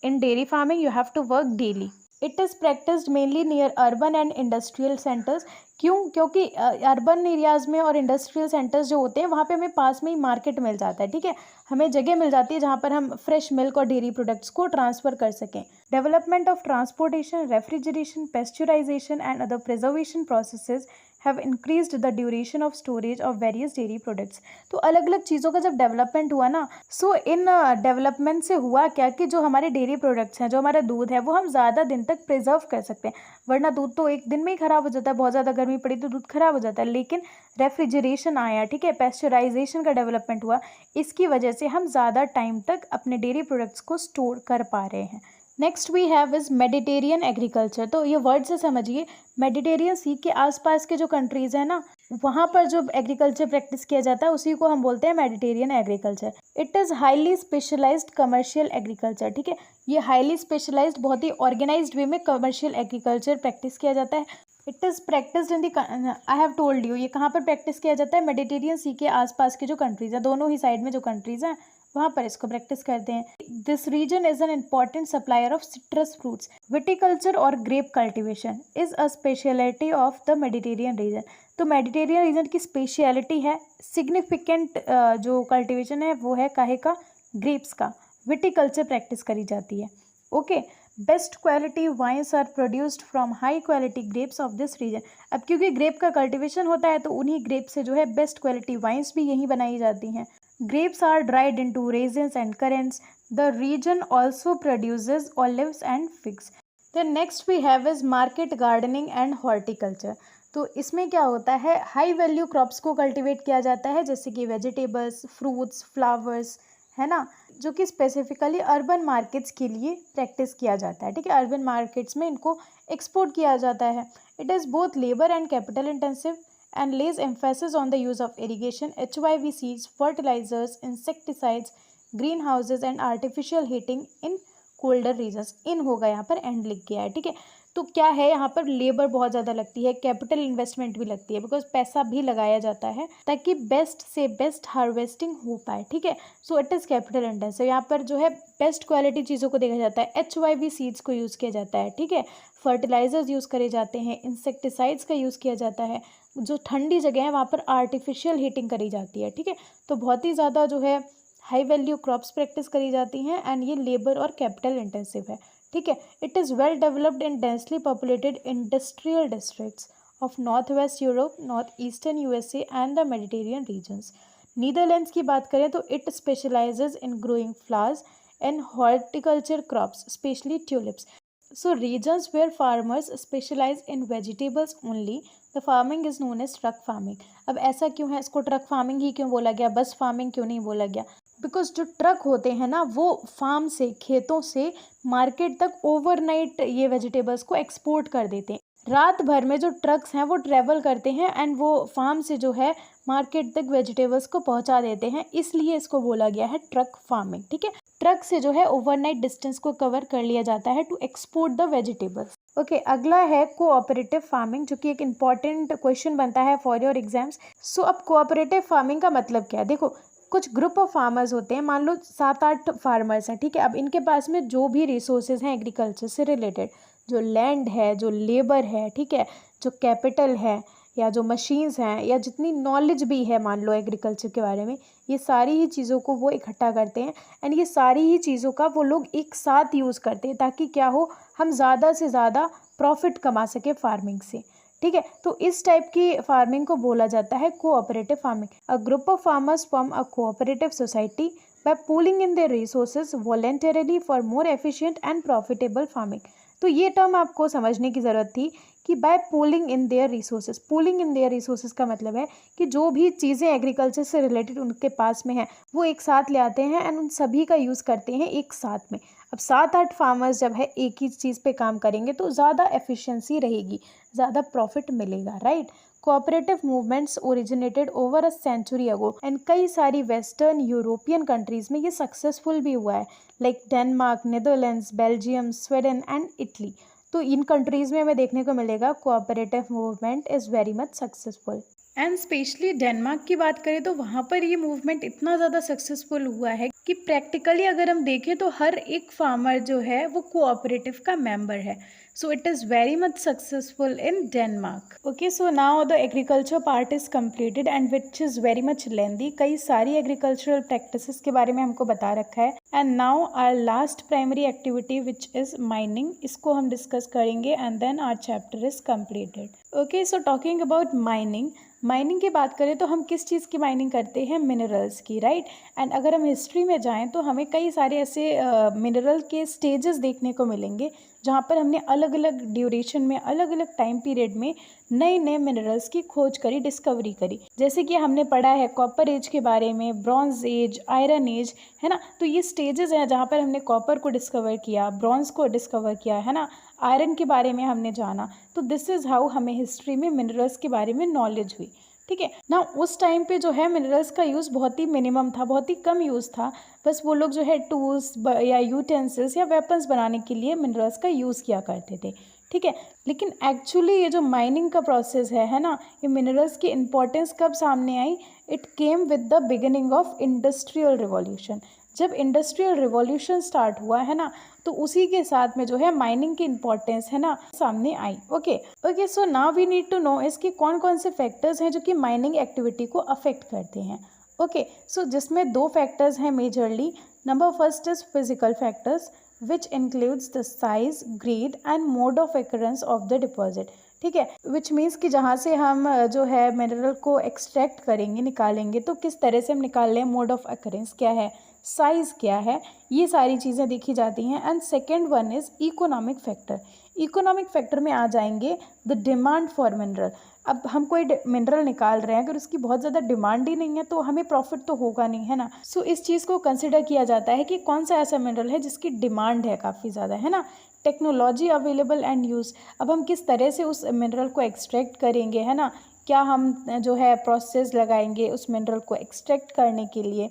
in dairy farming you have to work daily. It is practised mainly near urban and industrial centres. क्यों? क्योंकि अर्बन एरियाज़ में और इंडस्ट्रियल सेंटर्स जो होते हैं वहाँ पे हमें पास में ही मार्केट मिल जाता है। ठीक है। हमें जगह मिल जाती है जहाँ पर हम फ्रेश मिल्क और डेयरी प्रोडक्ट्स को ट्रांसफ़र कर सकें। Development of transportation, refrigeration, pasteurisation and other preservation processes have increased the duration of storage of various dairy products. तो अलग अलग चीज़ों का जब डेवलपमेंट हुआ ना, सो इन डेवलपमेंट से हुआ क्या कि जो हमारे डेयरी प्रोडक्ट्स हैं, जो हमारा दूध है, वो हम ज़्यादा दिन तक प्रिजर्व कर सकते हैं। वरना दूध तो एक दिन में ही ख़राब हो जाता है, बहुत ज़्यादा गर्मी पड़ी तो दूध ख़राब हो जाता है। लेकिन रेफ्रिजरेशन आया, ठीक है, पेस्चराइजेशन का डेवलपमेंट हुआ, इसकी वजह से हम ज़्यादा टाइम तक अपने डेयरी प्रोडक्ट्स को स्टोर कर पा रहे हैं। Next we have is Mediterranean agriculture. तो ये वर्ड से समझिए, मेडिटेरियन सी के आसपास के जो कंट्रीज़ हैं ना, वहाँ पर जो एग्रीकल्चर प्रैक्टिस किया जाता है उसी को हम बोलते हैं Mediterranean agriculture. It is highly specialised commercial agriculture. ठीक है। ये हाईली स्पेशलाइज्ड, बहुत ही ऑर्गेनाइज्ड वे में कमर्शियल एग्रीकल्चर प्रैक्टिस किया जाता है। It is practised in the, I have told you, ये कहाँ पर प्रैक्टिस किया जाता है, मेडिटेरियन सी के आसपास के जो कंट्रीज़ हैं, दोनों ही साइड में जो कंट्रीज़ हैं वहाँ पर इसको प्रैक्टिस करते हैं। This region is an important supplier of citrus fruits. Viticulture और grape cultivation is a speciality of the Mediterranean region. तो मेडिटेरियन रीजन की स्पेशलिटी है, सिग्निफिकेंट जो कल्टिवेशन है वो है काहे का, ग्रेप्स का। विटिकल्चर प्रैक्टिस करी जाती है। Okay. Best quality wines are produced from high quality grapes of this region. अब क्योंकि ग्रेप का कल्टिवेशन होता है तो उन्हीं ग्रेप से जो है बेस्ट क्वालिटी वाइन्स भी यहीं बनाई जाती हैं। Grapes are dried into raisins and currants. The region also produces olives and figs. Then next we have is market gardening and horticulture. तो इसमें क्या होता है, हाई वैल्यू क्रॉप्स को कल्टीवेट किया जाता है, जैसे कि वेजिटेबल्स, फ्रूट्स, फ्लावर्स, है ना, जो कि स्पेसिफिकली अर्बन मार्केट्स के लिए प्रैक्टिस किया जाता है। ठीक है। अर्बन मार्केट्स में इनको एक्सपोर्ट किया जाता है। It is both labour and capital intensive and lays emphasis on the use of irrigation, HYV seeds, fertilizers, insecticides, greenhouses and artificial heating in colder regions. इन होगा यहाँ पर एंड लिख गया है। ठीक है। तो क्या है, यहाँ पर लेबर बहुत ज़्यादा लगती है, कैपिटल इन्वेस्टमेंट भी लगती है, बिकॉज पैसा भी लगाया जाता है ताकि बेस्ट से बेस्ट हार्वेस्टिंग हो पाए। ठीक है। So it is capital intensive. यहाँ पर जो है बेस्ट क्वालिटी चीज़ों को देखा जाता है, HYV सीड्स को यूज़ किया जाता है। ठीक है। फर्टिलाइजर्स यूज़ करे जाते हैं, इंसेक्टिसाइड्स का यूज़ किया जाता है। जो ठंडी जगह है वहाँ पर आर्टिफिशियल हीटिंग करी जाती है। ठीक है। तो बहुत ही ज़्यादा जो है हाई वैल्यू क्रॉप्स प्रैक्टिस करी जाती हैं एंड ये लेबर और कैपिटल इंटेंसिव है। ठीक है। It is well developed in densely populated industrial districts of north west Europe, north eastern USA and the Mediterranean regions. Netherlands की बात करें तो it specialises in growing flowers and horticulture crops, specially tulips. So regions where farmers specialize in vegetables only, the farming is known as truck farming. अब ऐसा क्यों है, इसको truck farming ही क्यों बोला गया, बस फार्मिंग क्यों नहीं बोला गया? बिकॉज जो ट्रक होते हैं ना, वो फार्म से, खेतों से मार्केट तक ओवरनाइट ये वेजिटेबल्स को एक्सपोर्ट कर देते हैं। रात भर में जो ट्रक्स हैं वो ट्रेवल करते हैं एंड वो फार्म से जो है मार्केट तक वेजिटेबल्स को पहुंचा देते हैं, इसलिए इसको बोला गया है ट्रक फार्मिंग। ठीक है, ट्रक से जो है ओवरनाइट डिस्टेंस को कवर कर लिया जाता है to export the vegetables. Okay, अगला है कोऑपरेटिव फार्मिंग, जो कि एक इम्पॉर्टेंट क्वेश्चन बनता है फॉर योर एग्जाम्स। सो अब कोऑपरेटिव फार्मिंग का मतलब क्या है? देखो, कुछ ग्रुप ऑफ फार्मर्स होते हैं, मान लो 7-8 फार्मर्स हैं। ठीक है, अब इनके पास में जो भी रिसोर्सेज हैं एग्रीकल्चर से रिलेटेड, जो लैंड है, जो लेबर है, ठीक है, जो कैपिटल है या जो मशीन्स हैं या जितनी नॉलेज भी है मान लो एग्रीकल्चर के बारे में, ये सारी ही चीज़ों को वो इकट्ठा करते हैं एंड ये सारी ही चीज़ों का वो लोग एक साथ यूज़ करते हैं ताकि क्या हो, हम ज़्यादा से ज़्यादा प्रॉफिट कमा सके फार्मिंग से। ठीक है, तो इस टाइप की फार्मिंग को बोला जाता है cooperative farming. A group of farmers form a cooperative society by pooling in their resources voluntarily for more efficient and profitable farming. तो ये टर्म आपको समझने की ज़रूरत थी कि by pooling in their resources. Pooling in their resources का मतलब है कि जो भी चीज़ें एग्रीकल्चर से रिलेटेड उनके पास में हैं वो एक साथ ले आते हैं एंड उन सभी का यूज़ करते हैं एक साथ में। अब 7-8 फार्मर्स जब है एक ही चीज़ पे काम करेंगे तो ज़्यादा एफिशिएंसी रहेगी, ज़्यादा प्रॉफिट मिलेगा, right. Cooperative movements originated over a century ago and कई सारी वेस्टर्न यूरोपियन कंट्रीज़ में ये सक्सेसफुल भी हुआ है, like Denmark, Netherlands, Belgium, Sweden and Italy. तो इन कंट्रीज़ में हमें देखने को मिलेगा cooperative movement is very much successful. And specially Denmark की बात करें तो वहाँ पर ये मूवमेंट इतना ज़्यादा सक्सेसफुल हुआ है कि प्रैक्टिकली अगर हम देखें तो हर एक फार्मर जो है वो कोऑपरेटिव का मेंबर है। So it is very much successful in Denmark. Okay, so now the agriculture part is completed and which is very much lengthy. कई सारी एग्रीकल्चरल प्रैक्टिसेस के बारे में हमको बता रखा है। And now our last primary activity which is mining, इसको हम डिस्कस करेंगे and then our chapter is completed. Okay, so talking about mining, mining की बात करें तो हम किस चीज़ की माइनिंग करते हैं? मिनरल्स की, राइट। एंड अगर हम हिस्ट्री में जाएं तो हमें कई सारे ऐसे मिनरल के स्टेजेस देखने को मिलेंगे जहाँ पर हमने अलग अलग ड्यूरेशन में, अलग अलग टाइम पीरियड में नए नए मिनरल्स की खोज करी, डिस्कवरी करी। जैसे कि हमने पढ़ा है कॉपर एज के बारे में, ब्रॉन्ज एज, आयरन एज, है ना। तो ये स्टेजेस हैं जहाँ पर हमने कॉपर को डिस्कवर किया, ब्रॉन्ज को डिस्कवर किया, है ना, आयरन के बारे में हमने जाना। तो दिस इज़ हाउ हमें हिस्ट्री में मिनरल्स के बारे में नॉलेज हुई। ठीक है ना, उस टाइम पे जो है मिनरल्स का यूज़ बहुत ही मिनिमम था, बहुत ही कम यूज़ था। बस वो लोग जो है टूल्स या यूटेंसिल्स या वेपन्स बनाने के लिए मिनरल्स का यूज़ किया करते थे। ठीक है, लेकिन एक्चुअली ये जो माइनिंग का प्रोसेस है ना, ये मिनरल्स की इम्पोर्टेंस कब सामने आई? It came with the beginning of industrial revolution. जब इंडस्ट्रियल रिवॉल्यूशन स्टार्ट हुआ है ना, तो उसी के साथ में जो है माइनिंग की इम्पोर्टेंस है ना सामने आई। Okay, so now we need to know इसके कौन कौन से फैक्टर्स हैं जो कि माइनिंग एक्टिविटी को अफेक्ट करते हैं। ओके, सो जिसमें 2 फैक्टर्स हैं majorly. Number first is physical factors which includes the size, grade and mode of occurrence of the deposit. ठीक है, विच मीन्स कि जहाँ से हम जो है मिनरल को एक्सट्रैक्ट करेंगे, निकालेंगे, तो किस तरह से हम निकाल रहे हैं, मोड ऑफ अकरेंस क्या है, साइज़ क्या है, ये सारी चीज़ें देखी जाती हैं। And second one is economic factor. Economic factor में आ जाएंगे द डिमांड फॉर मिनरल। अब हम कोई मिनरल निकाल रहे हैं, अगर उसकी बहुत ज़्यादा डिमांड ही नहीं है तो हमें प्रॉफिट तो होगा नहीं, है ना। सो इस चीज़ को कंसिडर किया जाता है कि कौन सा ऐसा मिनरल है जिसकी डिमांड है काफ़ी ज़्यादा, है ना। टेक्नोलॉजी अवेलेबल एंड यूज़, अब हम किस तरह से उस मिनरल को एक्सट्रैक्ट करेंगे, है ना, क्या हम जो है प्रोसेस लगाएंगे उस मिनरल को एक्सट्रैक्ट करने के लिए।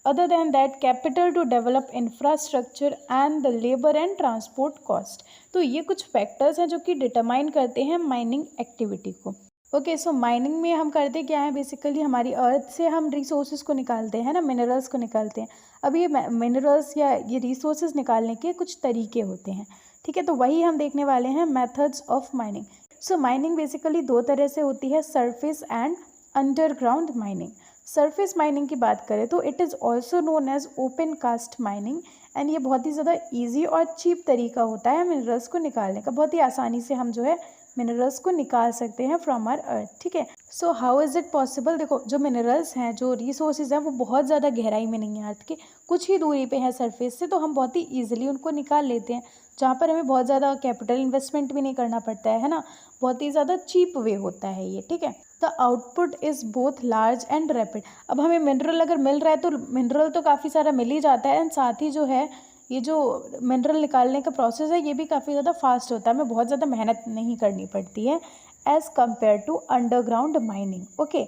Other than that capital to develop infrastructure and the labour and transport cost. तो ये कुछ फैक्टर्स हैं जो कि डिटरमाइन करते हैं माइनिंग एक्टिविटी को। ओके, सो माइनिंग में हम करते क्या है, बेसिकली हमारी अर्थ से हम रिसोर्सेज को निकालते हैं ना, मिनरल्स को निकालते हैं। अब ये मिनरल्स या ये रिसोर्सेज निकालने के कुछ तरीके होते हैं। ठीक है, तो वही हम देखने वाले हैं, methods of mining. So mining basically 2 तरह से होती है, surface and underground mining. Surface mining की बात करें तो it is also known as open cast mining and ये बहुत ही ज़्यादा ईजी और चीप तरीका होता है मिनरल्स को निकालने का। बहुत ही आसानी से हम जो है मिनरल्स को निकाल सकते हैं फ्रॉम आवर अर्थ, ठीक है। So how is it possible, देखो जो मिनरल्स हैं, जो रिसोर्सेज हैं, वो बहुत ज़्यादा गहराई में नहीं है अर्थ के, कुछ ही दूरी पे है सरफेस से, तो हम बहुत ही ईजिली उनको निकाल लेते हैं, जहाँ पर हमें बहुत ज़्यादा कैपिटल इन्वेस्टमेंट भी नहीं करना पड़ता है ना, बहुत ही ज़्यादा चीप वे होता है ये, ठीक है। The output is both large and rapid. अब हमें मिनरल अगर मिल रहा है तो मिनरल तो काफ़ी सारा मिल ही जाता है, एंड साथ ही जो है ये जो मिनरल निकालने का प्रोसेस है ये भी काफ़ी ज़्यादा फास्ट होता है, हमें बहुत ज़्यादा मेहनत नहीं करनी पड़ती है as compare to underground mining. Okay,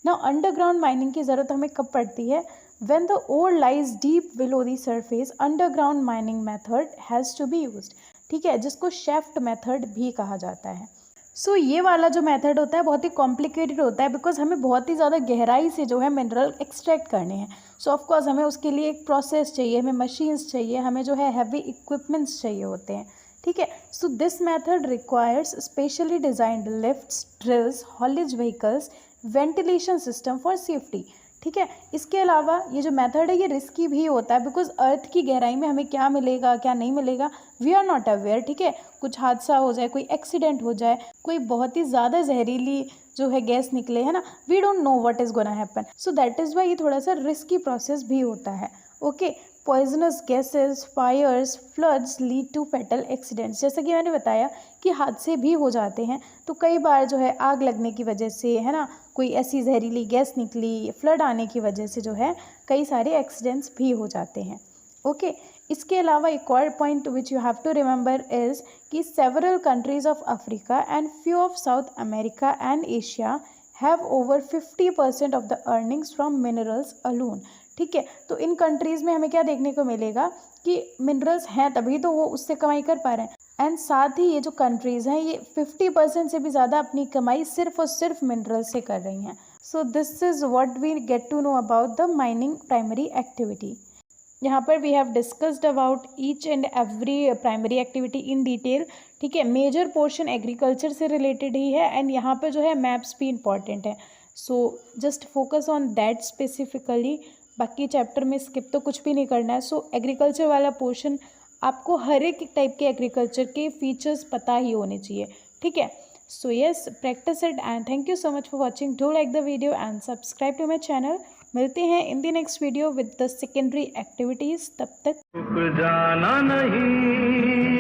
ना अंडरग्राउंड माइनिंग की ज़रूरत हमें कब पड़ती है, when the ore lies deep below the surface, underground mining method has to be used, ठीक है, जिसको शेफ्ट मेथड भी कहा जाता है। सो ये वाला जो मेथड होता है बहुत ही कॉम्प्लिकेटेड होता है, बिकॉज हमें बहुत ही ज़्यादा गहराई से जो है मिनरल एक्सट्रैक्ट करने हैं। सो ऑफकोर्स हमें उसके लिए एक प्रोसेस चाहिए, हमें मशीन्स चाहिए, हमें जो है हैवी इक्विपमेंट्स चाहिए होते हैं, ठीक है। So this method requires specially designed lifts, drills, haulage vehicles, ventilation system for safety, ठीक है। इसके अलावा ये जो मेथड है ये रिस्की भी होता है, बिकॉज अर्थ की गहराई में हमें क्या मिलेगा क्या नहीं मिलेगा वी आर नॉट अवेयर, ठीक है। कुछ हादसा हो जाए, कोई एक्सीडेंट हो जाए, कोई बहुत ही ज़्यादा जहरीली जो है गैस निकले, है ना, we don't know what is gonna happen, so that is why ये थोड़ा सा रिस्की प्रोसेस भी होता है। Okay, poisonous gases, fires, floods lead to fatal accidents, जैसा कि मैंने बताया कि हादसे भी हो जाते हैं, तो कई बार जो है आग लगने की वजह से, है ना, कोई ऐसी जहरीली गैस निकली, फ्लड आने की वजह से जो है कई सारे एक्सीडेंट्स भी हो जाते हैं। ओके, इसके अलावा एक और point which you have to remember is कि several countries of Africa and few of South America and Asia have over 50% of the earnings from minerals alone, ठीक है। तो इन कंट्रीज़ में हमें क्या देखने को मिलेगा कि मिनरल्स हैं तभी तो वो उससे कमाई कर पा रहे हैं, एंड साथ ही ये जो कंट्रीज़ हैं ये 50% से भी ज़्यादा अपनी कमाई सिर्फ और सिर्फ मिनरल से कर रही हैं। So this is what we get to know about the mining primary activity. यहाँ पर we have discussed about each and every primary activity in detail, ठीक है। मेजर पोर्शन एग्रीकल्चर से रिलेटेड ही है, एंड यहाँ पर जो है मैप्स भी इंपॉर्टेंट है, so just focus on that specifically, बाकी चैप्टर में स्किप तो कुछ भी नहीं करना है। सो एग्रीकल्चर वाला पोर्शन आपको हर एक टाइप के एग्रीकल्चर के फीचर्स पता ही होने चाहिए, ठीक है। So yes, practice it and thank you so much for watching. Do like the video and subscribe to my channel. मिलते हैं in the next video with the secondary activities, तब तक जाना नहीं।